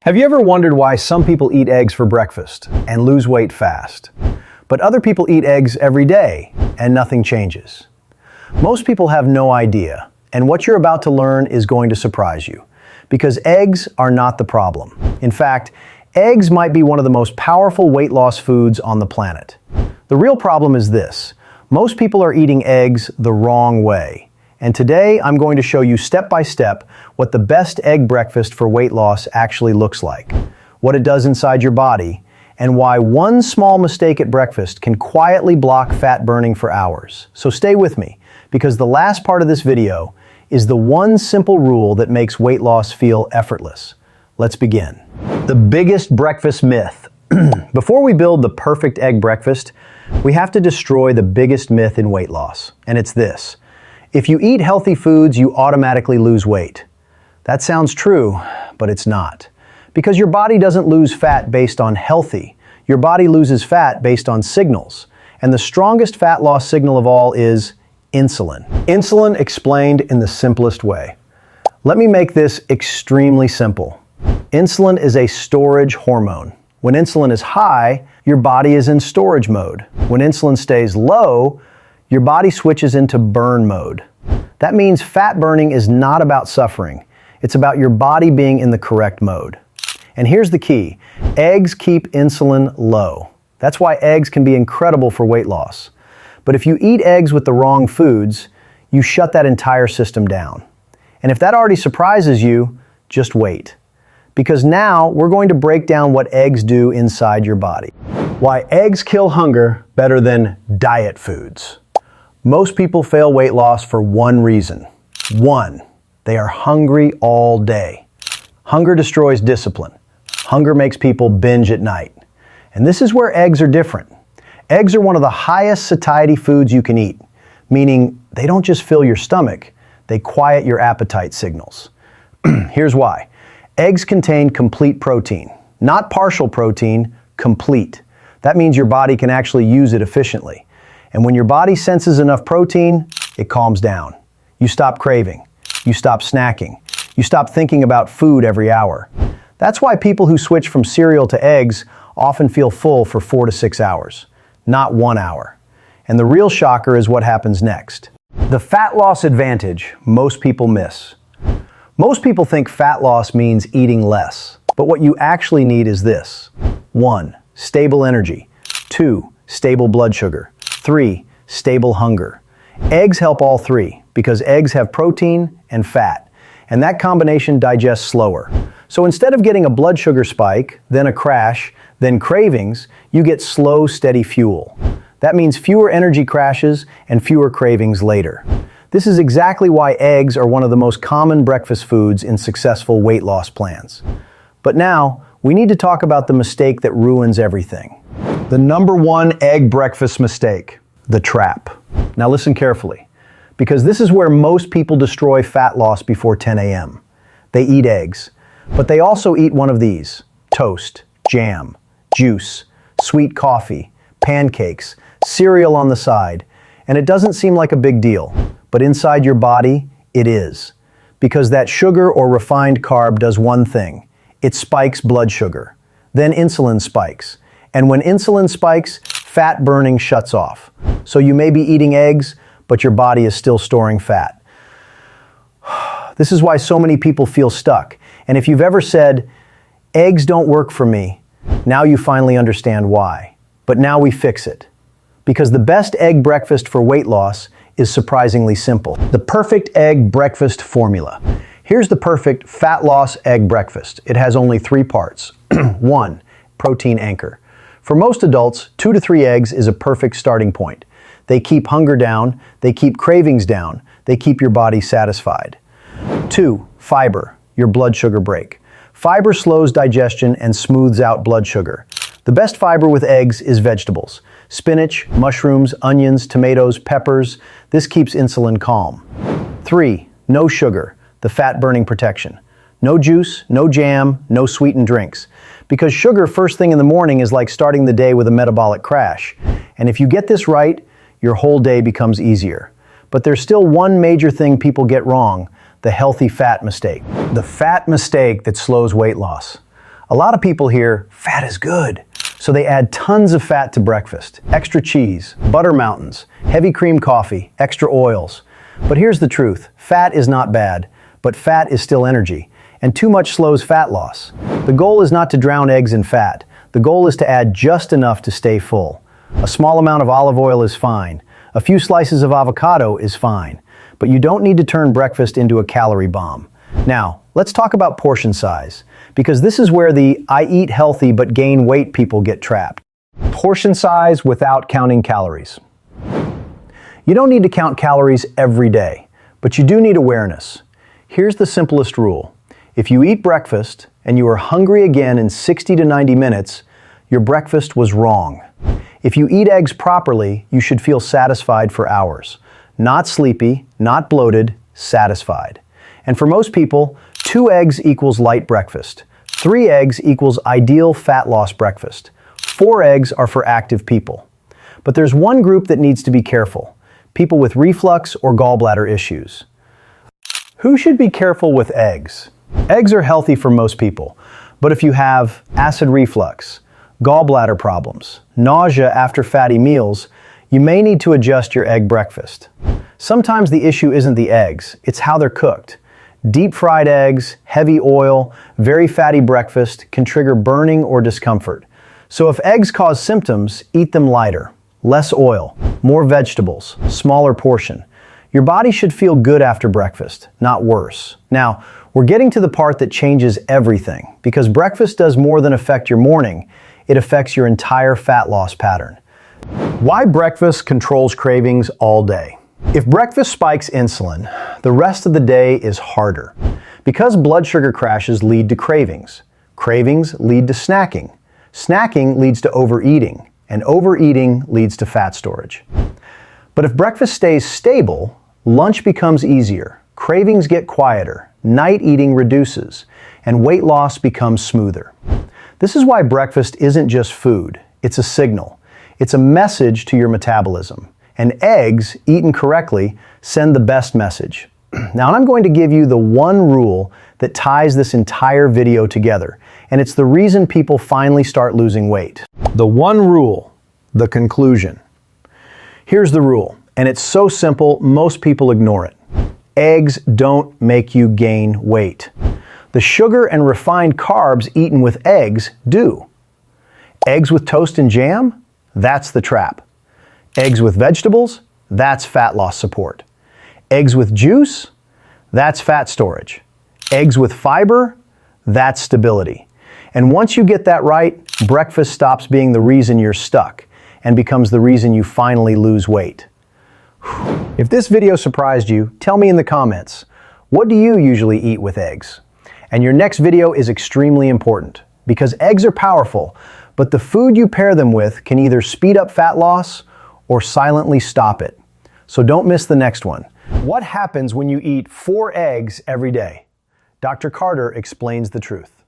Have you ever wondered why some people eat eggs for breakfast and lose weight fast, but other people eat eggs every day and nothing changes? Most people have no idea, and what you're about to learn is going to surprise you, because eggs are not the problem. In fact, eggs might be one of the most powerful weight loss foods on the planet. The real problem is this: most people are eating eggs the wrong way. And today I'm going to show you step by step what the best egg breakfast for weight loss actually looks like, what it does inside your body, and why one small mistake at breakfast can quietly block fat burning for hours. So stay with me, because the last part of this video is the one simple rule that makes weight loss feel effortless. Let's begin. The biggest breakfast myth. Before we build the perfect egg breakfast, we have to destroy the biggest myth in weight loss, and it's this: if you eat healthy foods, you automatically lose weight. That sounds true, but it's not. Because your body doesn't lose fat based on healthy. Your body loses fat based on signals. And the strongest fat loss signal of all is insulin. Insulin explained in the simplest way. Let me make this extremely simple. Insulin is a storage hormone. When insulin is high, your body is in storage mode. When insulin stays low, your body switches into burn mode. That means fat burning is not about suffering. It's about your body being in the correct mode. And here's the key: eggs keep insulin low. That's why eggs can be incredible for weight loss. But if you eat eggs with the wrong foods, you shut that entire system down. And if that already surprises you, just wait. Because now we're going to break down what eggs do inside your body. Why eggs kill hunger better than diet foods. Most people fail weight loss for one reason. One, they are hungry all day. Hunger destroys discipline. Hunger makes people binge at night. And this is where eggs are different. Eggs are one of the highest satiety foods you can eat, meaning they don't just fill your stomach, they quiet your appetite signals. Here's why. Eggs contain complete protein, not partial protein, complete. That means your body can actually use it efficiently. And when your body senses enough protein, it calms down. You stop craving. You stop snacking. You stop thinking about food every hour. That's why people who switch from cereal to eggs often feel full for 4 to 6 hours, not 1 hour. And the real shocker is what happens next. The fat loss advantage most people miss. Most people think fat loss means eating less, but what you actually need is this: 1, stable energy; 2, stable blood sugar; 3, stable hunger. Eggs help all three because eggs have protein and fat, and that combination digests slower. So instead of getting a blood sugar spike, then a crash, then cravings, you get slow, steady fuel. That means fewer energy crashes and fewer cravings later. This is exactly why eggs are one of the most common breakfast foods in successful weight loss plans. But now, we need to talk about the mistake that ruins everything. The number one egg breakfast mistake: the trap. Now listen carefully, because this is where most people destroy fat loss before 10 a.m. They eat eggs, but they also eat one of these: toast, jam, juice, sweet coffee, pancakes, cereal on the side. And it doesn't seem like a big deal, but inside your body, it is. Because that sugar or refined carb does one thing: it spikes blood sugar. Then insulin spikes. And when insulin spikes, fat burning shuts off. So you may be eating eggs, but your body is still storing fat. This is why so many people feel stuck. And if you've ever said, "Eggs don't work for me," now you finally understand why. But now we fix it. Because the best egg breakfast for weight loss is surprisingly simple. The perfect egg breakfast formula. Here's the perfect fat loss egg breakfast. It has only 3 parts. 1, protein anchor. For most adults, 2 to 3 eggs is a perfect starting point. They keep hunger down, they keep cravings down, they keep your body satisfied. 2, fiber, your blood sugar break. Fiber slows digestion and smooths out blood sugar. The best fiber with eggs is vegetables: spinach, mushrooms, onions, tomatoes, peppers. This keeps insulin calm. 3, no sugar, the fat-burning protection. No juice, no jam, no sweetened drinks. Because sugar first thing in the morning is like starting the day with a metabolic crash. And if you get this right, your whole day becomes easier. But there's still one major thing people get wrong: the healthy fat mistake. The fat mistake that slows weight loss. A lot of people hear, fat is good, so they add tons of fat to breakfast. Extra cheese, butter mountains, heavy cream coffee, extra oils. But here's the truth, fat is not bad, but fat is still energy, and too much slows fat loss. The goal is not to drown eggs in fat. The goal is to add just enough to stay full. A small amount of olive oil is fine. A few slices of avocado is fine. But you don't need to turn breakfast into a calorie bomb. Now, let's talk about portion size, because this is where the I eat healthy but gain weight people get trapped. Portion size without counting calories. You don't need to count calories every day, but you do need awareness. Here's the simplest rule. If you eat breakfast and you are hungry again in 60 to 90 minutes, your breakfast was wrong. If you eat eggs properly, you should feel satisfied for hours. Not sleepy, not bloated, satisfied. And for most people, 2 eggs equals light breakfast. 3 eggs equals ideal fat loss breakfast. 4 eggs are for active people. But there's one group that needs to be careful. People with reflux or gallbladder issues. Who should be careful with eggs? Eggs are healthy for most people, but if you have acid reflux, gallbladder problems, nausea after fatty meals, you may need to adjust your egg breakfast. Sometimes the issue isn't the eggs, it's how they're cooked. Deep fried eggs, heavy oil, very fatty breakfast can trigger burning or discomfort. So if eggs cause symptoms, eat them lighter. Less oil, more vegetables, smaller portion. Your body should feel good after breakfast, not worse. Now, we're getting to the part that changes everything, because breakfast does more than affect your morning, it affects your entire fat loss pattern. Why breakfast controls cravings all day? If breakfast spikes insulin, the rest of the day is harder. Because blood sugar crashes lead to cravings. Cravings lead to snacking. Snacking leads to overeating, and overeating leads to fat storage. But if breakfast stays stable, lunch becomes easier, cravings get quieter, night eating reduces, and weight loss becomes smoother. This is why breakfast isn't just food, it's a signal. It's a message to your metabolism. And eggs, eaten correctly, send the best message. Now I'm going to give you the one rule that ties this entire video together, and it's the reason people finally start losing weight. The one rule, the conclusion. Here's the rule, and it's so simple, most people ignore it. Eggs don't make you gain weight. The sugar and refined carbs eaten with eggs do. Eggs with toast and jam? That's the trap. Eggs with vegetables? That's fat loss support. Eggs with juice? That's fat storage. Eggs with fiber? That's stability. And once you get that right, breakfast stops being the reason you're stuck and becomes the reason you finally lose weight. If this video surprised you, tell me in the comments, what do you usually eat with eggs? And your next video is extremely important, because eggs are powerful, but the food you pair them with can either speed up fat loss or silently stop it. So don't miss the next one. What happens when you eat 4 eggs every day? Dr. Carter explains the truth.